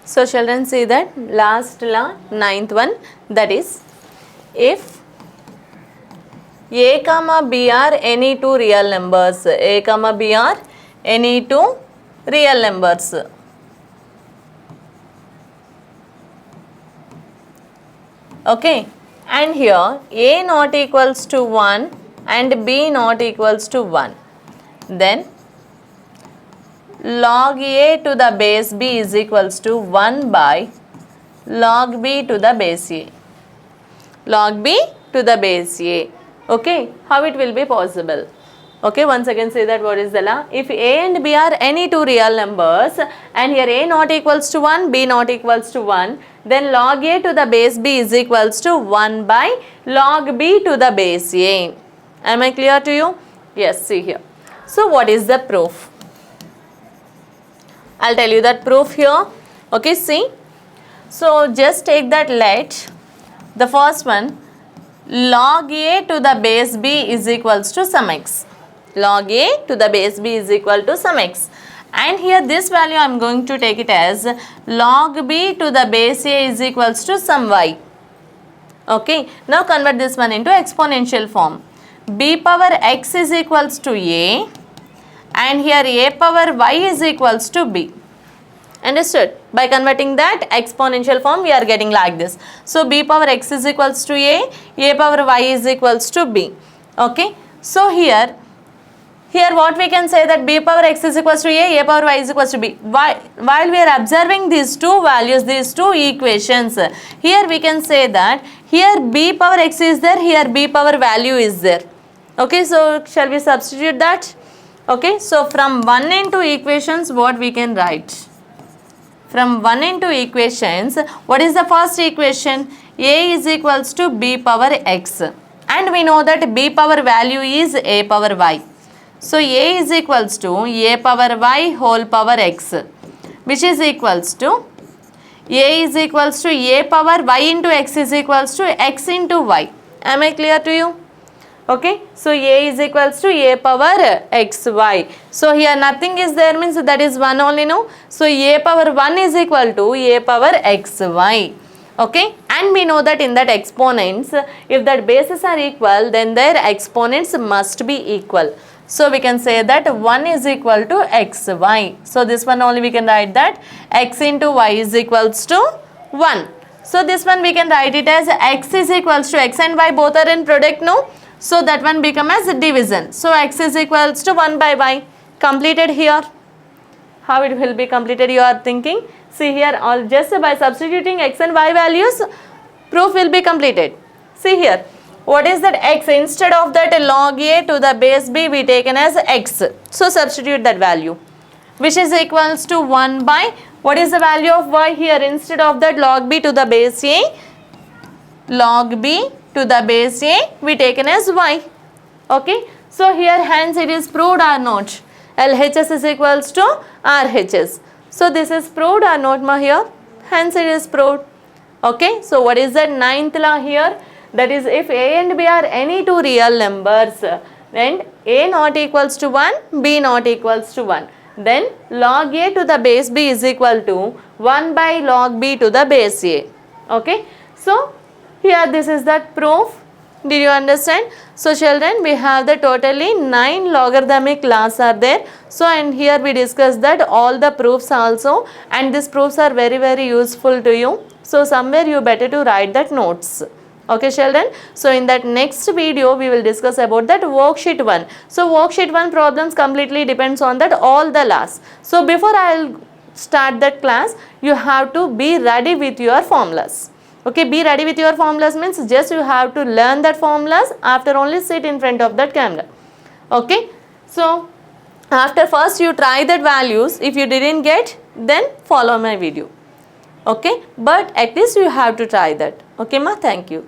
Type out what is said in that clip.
So children, see that last law, ninth one, that is if A comma B are any two real numbers, A comma B are any two real numbers. Okay, and here A not equals to 1 and B not equals to 1, then log A to the base B is equals to 1 by log B to the base A. Log B to the base A. Okay, how it will be possible? Okay, once again say that what is the law? If A and B are any two real numbers and here A not equals to 1, B not equals to 1, then log A to the base B is equals to 1 by log B to the base A. Am I clear to you? Yes, see here. So what is the proof? I'll tell you that proof here. Okay, see. So just take that let. The first one, log A to the base B is equals to some x. Log A to the base B is equal to some x. And here this value I am going to take it as log B to the base A is equals to some y. Okay, now convert this one into exponential form. B power x is equals to A and here A power y is equals to B. Understood? By converting that exponential form we are getting like this. So B power x is equals to A power y is equals to B. Okay, so here what we can say that B power x is equals to A power y is equals to B. While we are observing these two values, these two equations, here we can say that here B power x is there, here B power value is there. Okay, so shall we substitute that? Okay, so from 1 into equations what we can write? From 1 into equations, what is the first equation? A is equals to B power x. And we know that B power value is A power y. So A is equals to A power y whole power x, which is equals to A is equals to A power y into x is equals to x into y. Am I clear to you? Okay, so A is equals to A power xy. So here nothing is there means that is 1 only, no? So A power 1 is equal to A power xy. Okay, and we know that in that exponents, if that bases are equal, then their exponents must be equal. So we can say that 1 is equal to xy. So this one only we can write that x into y is equals to 1. So this one we can write it as x is equals to x and y both are in product, no? So that one become as a division. So x is equals to 1 by y. Completed here. How it will be completed you are thinking? See here, all just by substituting x and y values, proof will be completed. See here. What is that x? Instead of that log A to the base B we taken as x. So substitute that value, which is equals to 1 by, what is the value of y here? Instead of that log B to the base A, log B to the base A we taken as y. Okay, so here hence it is proved or not? LHS is equals to RHS. So this is proved or not ma here? Hence it is proved. Okay, so what is that ninth law here? That is if A and B are any two real numbers and A not equals to 1, B not equals to 1, then log A to the base B is equal to 1 by log B to the base A. Okay, so here this is that proof. Did you understand? So children, we have the totally 9 logarithmic laws are there. So and here we discussed that all the proofs also, and these proofs are very useful to you. So somewhere you better to write that notes. Okay children, so in that next video we will discuss about that worksheet 1. So worksheet 1 problems completely depends on that all the laws. So before I will start that class, you have to be ready with your formulas. Okay, be ready with your formulas means just you have to learn that formulas after only sit in front of that camera. Okay, so after first you try that values, if you didn't get then follow my video. Okay, but at least you have to try that. Okay ma, thank you.